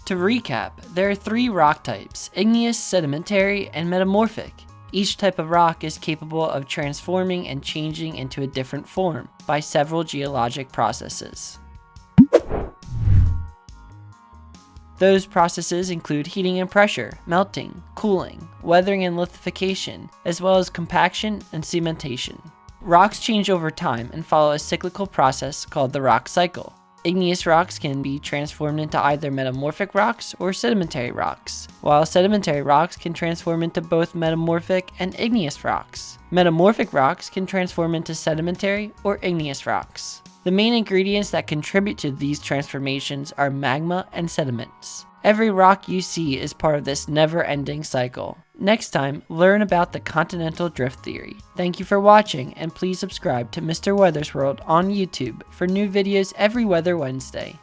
To recap, there are 3 rock types: igneous, sedimentary, and metamorphic. Each type of rock is capable of transforming and changing into a different form by several geologic processes. Those processes include heating and pressure, melting, cooling, weathering and lithification, as well as compaction and cementation. Rocks change over time and follow a cyclical process called the rock cycle. Igneous rocks can be transformed into either metamorphic rocks or sedimentary rocks, while sedimentary rocks can transform into both metamorphic and igneous rocks. Metamorphic rocks can transform into sedimentary or igneous rocks. The main ingredients that contribute to these transformations are magma and sediments. Every rock you see is part of this never-ending cycle. Next time, learn about the continental drift theory. Thank you for watching, and please subscribe to Mr. Weather's World on YouTube for new videos every Weather Wednesday.